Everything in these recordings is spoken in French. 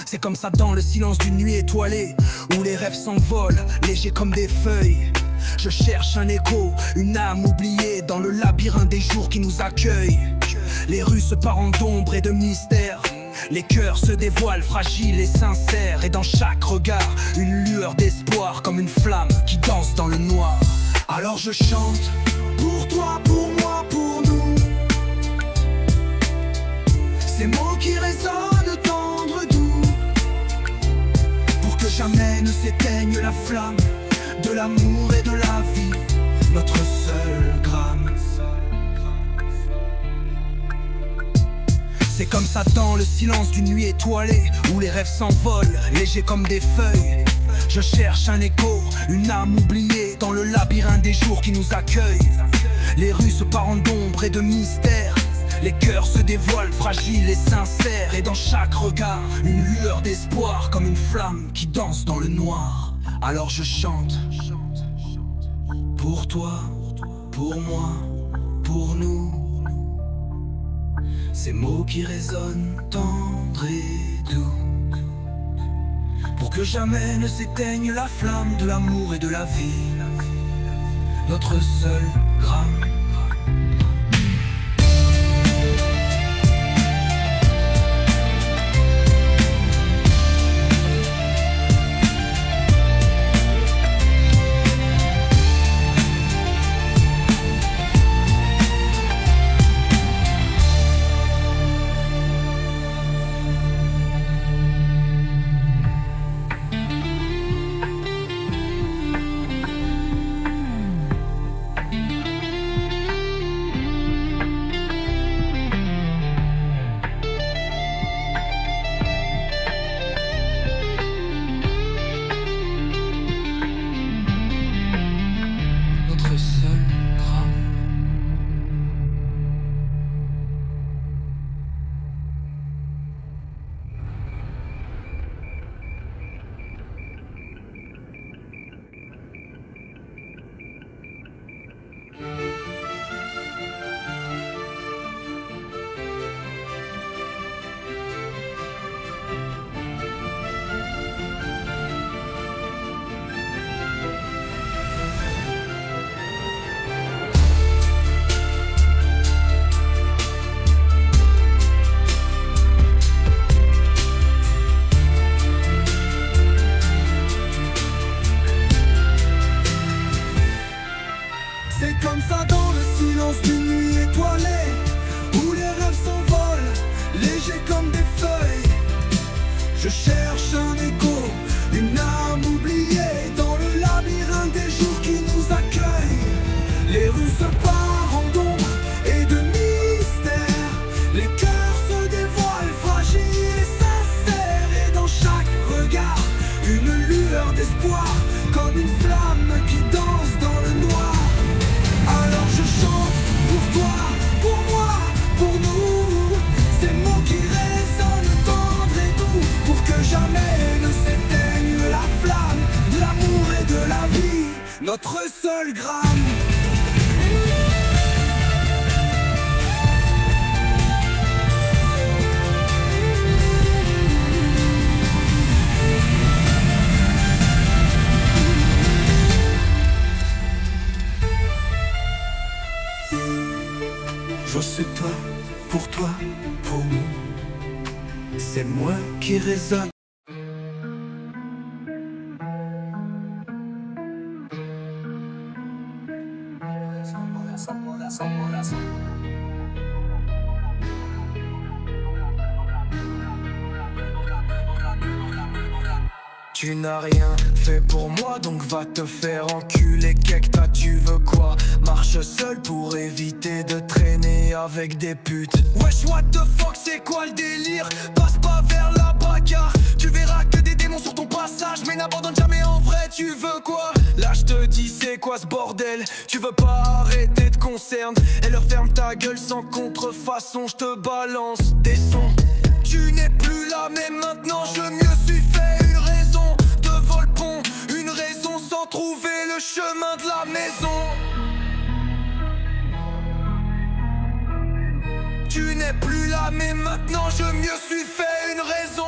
C'est comme ça dans le silence d'une nuit étoilée, où les rêves s'envolent, légers comme des feuilles. Je cherche un écho, une âme oubliée dans le labyrinthe des jours qui nous accueillent. Les rues se parent d'ombre et de mystère, les cœurs se dévoilent fragiles et sincères. Et dans chaque regard, une lueur d'espoir, comme une flamme qui danse dans le noir. Alors je chante, pour toi, pour moi, pour nous. Ces mots qui résonnent tendres, doux, pour que jamais ne s'éteigne la flamme de l'amour et de la vie, notre seul gramme. C'est comme ça dans le silence d'une nuit étoilée, où les rêves s'envolent, légers comme des feuilles. Je cherche un écho, une âme oubliée dans le labyrinthe des jours qui nous accueillent. Les rues se parent d'ombre et de mystère, les cœurs se dévoilent fragiles et sincères. Et dans chaque regard, une lueur d'espoir, comme une flamme qui danse dans le noir. Alors je chante, pour toi, pour moi, pour nous. Ces mots qui résonnent tendres et doux, pour que jamais ne s'éteigne la flamme de l'amour et de la vie, notre seul gramme. C'est comme ça dans le silence d'une nuit étoilée, où les rêves s'envolent, légers comme des feuilles. Je cherche un écho, une âme oubliée dans le labyrinthe des jours qui nous accueillent. Les rues se parent d'ombre et de mystère, les cœurs se dévoilent fragiles et sincères. Et dans chaque regard, une lueur d'espoir, comme une flamme qui danse dans le noir. Alors je chante pour toi, pour moi, pour nous. Ces mots qui résonnent tendres et doux, pour que jamais ne s'éteigne la flamme de l'amour et de la vie, notre seul gramme. Je sais pas, pour toi, pour nous, c'est moi qui résonne. Tu n'as rien fait pour moi, donc va te faire enculer. Kekta, tu veux quoi? Marche seul pour éviter de traîner avec des putes. Wesh, what the fuck, c'est quoi le délire? Passe pas vers la bagarre, tu verras que des démons sur ton passage. Mais n'abandonne jamais, en vrai, tu veux quoi? Là je te dis, c'est quoi ce bordel? Tu veux pas arrêter de concerne? Et leur ferme ta gueule sans contrefaçon, je te balance des sons. Tu n'es plus là, mais maintenant je me suis fait une raison de vol-pont, une raison sans trouver le chemin de la maison. Tu n'es plus là, mais maintenant je me suis fait une raison.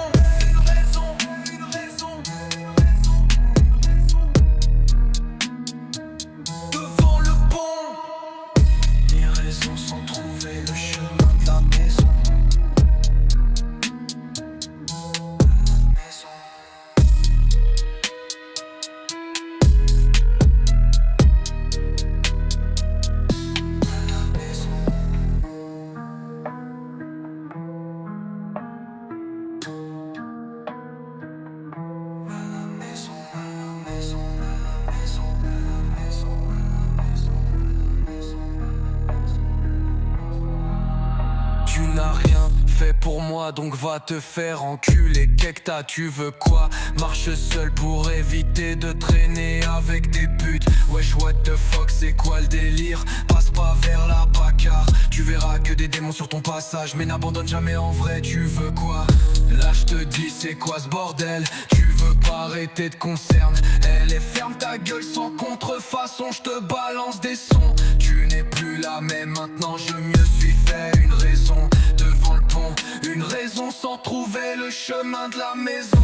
toi, donc va te faire enculer. Kekta, tu veux quoi? Marche seul pour éviter de traîner avec des putes. Wesh, what the fuck, c'est quoi le délire? Passe pas vers la bagarre, tu verras que des démons sur ton passage. Mais n'abandonne jamais, en vrai, tu veux quoi? Là je te dis, c'est quoi ce bordel? Tu veux pas arrêter de concerne? Elle est ferme ta gueule sans contrefaçon, je te balance des sons. Tu n'es plus la même maintenant, je me suis fait une raison. Devant le pont, une raison sans trouver le chemin de la maison.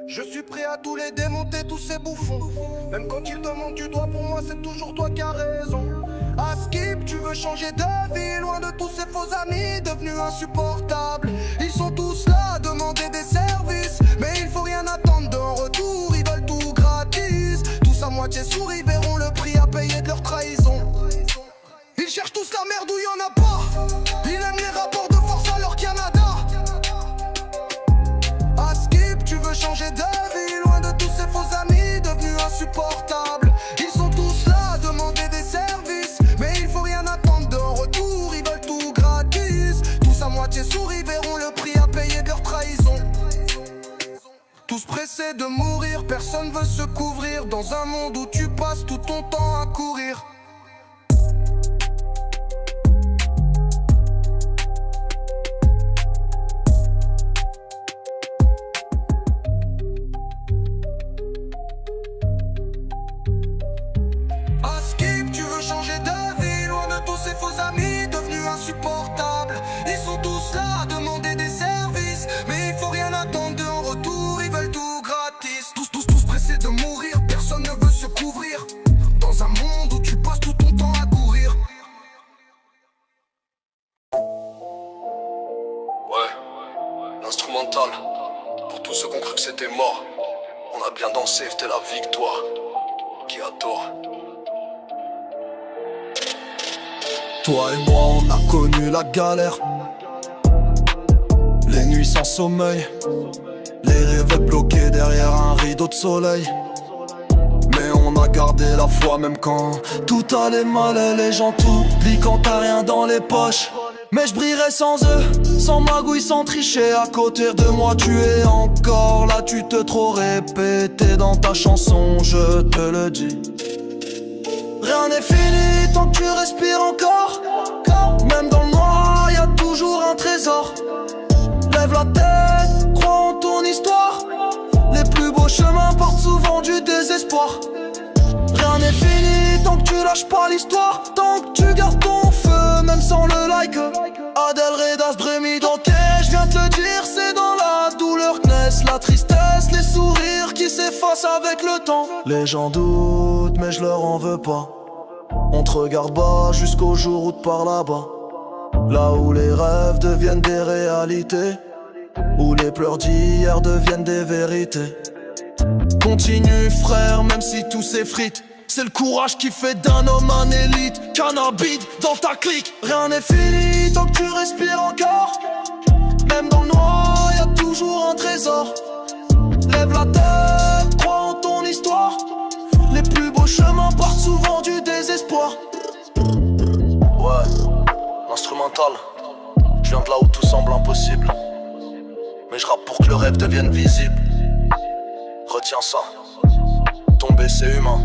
Je suis prêt à tous les démonter, tous ces bouffons. Même quand ils te montrent du doigt, pour moi c'est toujours toi qui as raison. À Skip, tu veux changer de vie, loin de tous ces faux amis devenus insupportables. Ils sont tous là à demander des services, mais il faut rien attendre d'un retour, ils veulent tout gratis. Tous à moitié souris verront le prix à payer de leur trahison. Ils cherchent tous la merde où il y en a pas. Ils aiment les rapports de force alors qu'il y en a. À Skip, tu veux changer de vie, loin de tous ces faux amis devenus insupportables. Ils sont tous là à demander des services, mais il faut rien attendre d'un retour, ils veulent tout gratis. Tous à moitié souris verront le prix à payer de leur trahison. Tous pressés de mourir, personne veut se couvrir dans un monde où tu passes tout ton temps à courir. Insupportables. Ils sont tous là à demander des services, mais il faut rien attendre en retour, ils veulent tout gratis. Tous pressés de mourir, personne ne veut se couvrir dans un monde où tu passes tout ton temps à courir. Ouais, l'instrumental, pour tous ceux qui ont cru que c'était mort. On a bien dansé, c'était la victoire. Qui adore. Toi et moi on a connu la galère, les nuits sans sommeil, les rêves bloqués derrière un rideau de soleil. Mais on a gardé la foi même quand tout allait mal et les gens t'oublient quand t'as rien dans les poches. Mais je brillerai sans eux, sans magouille, sans tricher. À côté de moi tu es encore là, tu te trop répété dans ta chanson, je te le dis. Rien n'est fini tant que tu respires encore. Même dans le noir, y'a toujours un trésor. Lève la tête, crois en ton histoire. Les plus beaux chemins portent souvent du désespoir. Rien n'est fini tant que tu lâches pas l'histoire. Tant que tu gardes ton feu, même sans le like. Adel Redas, Brémy Dante, je viens te le dire, c'est dans la douleur que naissent la tristesse, les sourires qui s'effacent avec le temps. Les gens doutent, mais je leur en veux pas. On te regarde bas jusqu'au jour où te parle là-bas. Là où les rêves deviennent des réalités, où les pleurs d'hier deviennent des vérités. Continue frère, même si tout s'effrite. C'est le courage qui fait d'un homme un élite. Cannabis dans ta clique. Rien n'est fini tant que tu respires encore. Même dans le noir, y'a toujours un trésor. Lève la tête, crois en ton histoire. Les plus beaux chemins partent souvent du désespoir. Ouais, l'instrumental. Je viens de là où tout semble impossible, mais je rappe pour que le rêve devienne visible. Retiens ça, tomber c'est humain,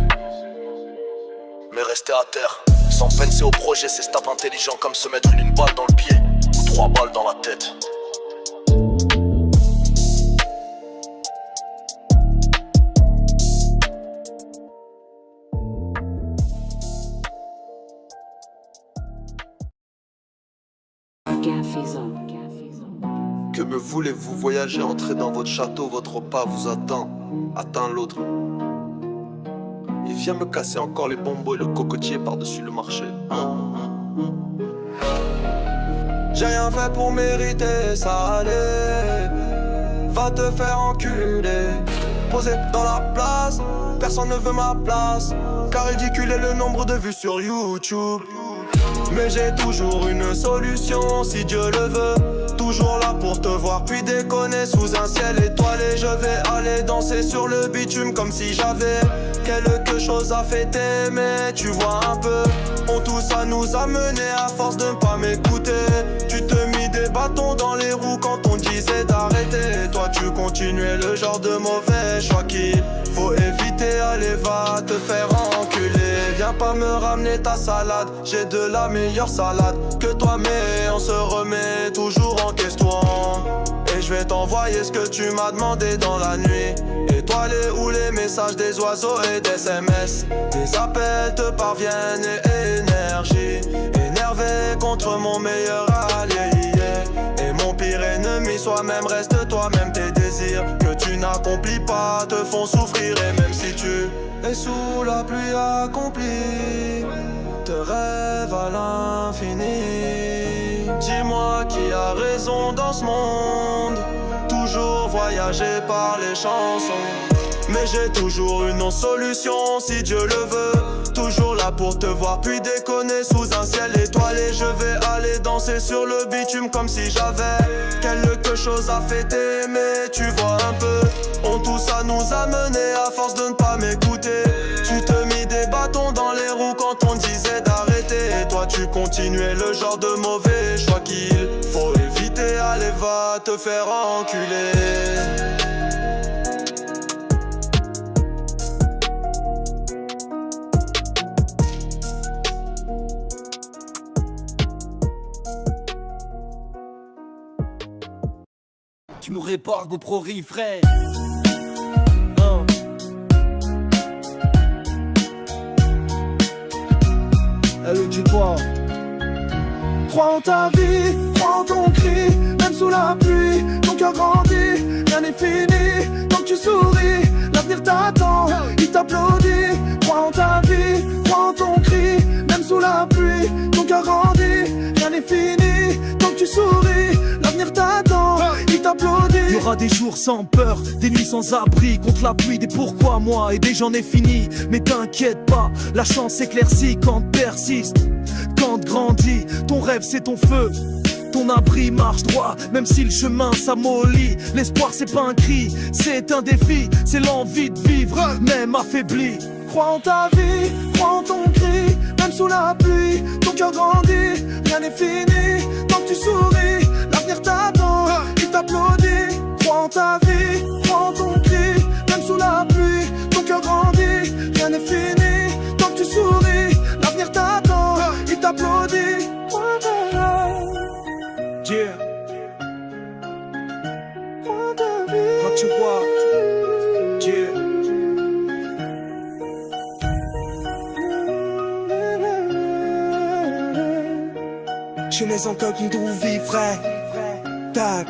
mais rester à terre sans penser au projet, c'est stop intelligent comme se mettre une balle dans le pied ou 3 balles dans la tête. Gaffy's up. Que me voulez-vous voyager, entrez dans votre château, votre repas vous attend. Attends l'autre. Il vient me casser encore les bonbons et le cocotier par-dessus le marché. J'ai rien fait pour mériter ça, allez. Va te faire enculer. Posé dans la place, personne ne veut ma place. Car ridicule est le nombre de vues sur YouTube. Mais j'ai toujours une solution si Dieu le veut. Toujours là pour te voir puis déconner sous un ciel étoilé. Je vais aller danser sur le bitume comme si j'avais quelque chose à fêter. Mais tu vois un peu, tout ça nous a mené à force de ne pas m'écouter. Tu te mis des bâtons dans les roues quand on disait d'arrêter. Toi tu continuais le genre de mauvais choix qu'il faut éviter. Allez va te faire enculer. Viens pas me ramener ta salade, j'ai de la meilleure salade que toi. Mais on se remet toujours en question. Et je vais t'envoyer ce que tu m'as demandé dans la nuit. Étoilé où les messages des oiseaux et des SMS. Tes appels te parviennent et énergie. Énervé contre mon meilleur allié, yeah. Et mon pire ennemi soi-même, reste toi-même. Tes désirs que tu n'accomplis pas te font souffrir. Et même si tu es sous la pluie accomplie, te rêve à l'infini. Dis-moi qui a raison dans ce monde. Toujours voyager par les chansons. Mais j'ai toujours une non-solution si Dieu le veut. Toujours là pour te voir puis déconner sous un ciel étoilé. Je vais aller danser sur le bitume comme si j'avais quelque chose à fêter. Mais tu vois un peu, tout ça nous a mené à force de ne pas m'écouter. Tu te mis des bâtons dans les roues quand on disait d'arrêter. Et toi tu continuais le genre de mauvais choix qu'il faut éviter. Allez va te faire enculer. Tu nous répardes vos prori, frère. Elle le dit quoi? Crois en ta vie, crois en ton cri. Même sous la pluie, ton cœur grandit. Rien n'est fini, tant que tu souris. L'avenir t'attend, il t'applaudit. Crois en ta vie, crois en ton cri. Même sous la pluie, ton cœur grandit. Rien n'est fini, tant que tu souris. L'avenir t'attend, il t'applaudit. Il y aura des jours sans peur, des nuits sans abri. Contre la pluie, des pourquoi moi et des j'en ai fini. Mais t'inquiète pas, la chance s'éclaircit quand persiste. Quand grandit, ton rêve c'est ton feu. Ton abri marche droit, même si le chemin s'amollit. L'espoir c'est pas un cri, c'est un défi. C'est l'envie de vivre, même affaibli. Crois en ta vie, crois en ton cri. Même sous la pluie, ton cœur grandit. Rien n'est fini, tant que tu souris. L'avenir t'attend, il t'applaudit. Crois en ta vie, crois en ton cri. Même sous la pluie, ton cœur grandit. Rien n'est fini, tant que tu souris. L'avenir t'attend, il t'applaudit. Yeah. Quand tu vois, yeah. Je n'ai encore qu'une vie, frère. Tac.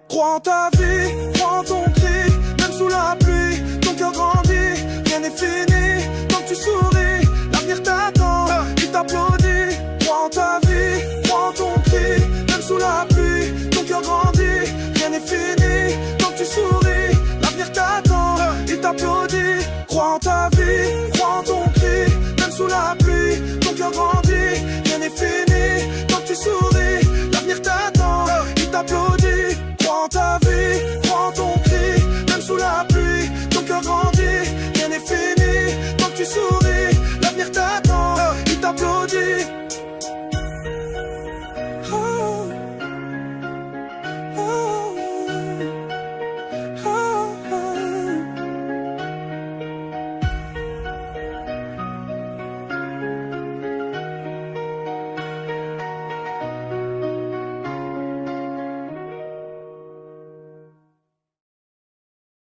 Crois en ta vie, crois en ton cri. Même sous la pluie, ton cœur grandit. Rien n'est fini, tant que tu souris. L'avenir t'attend, il t'applaudit. Crois en ta vie, crois en ton cri. Même sous la pluie, ton cœur grandit. Rien n'est fini, tant que tu souris. L'avenir t'attend, il t'applaudit. Crois en ta vie, crois en ton cri. Même sous la pluie.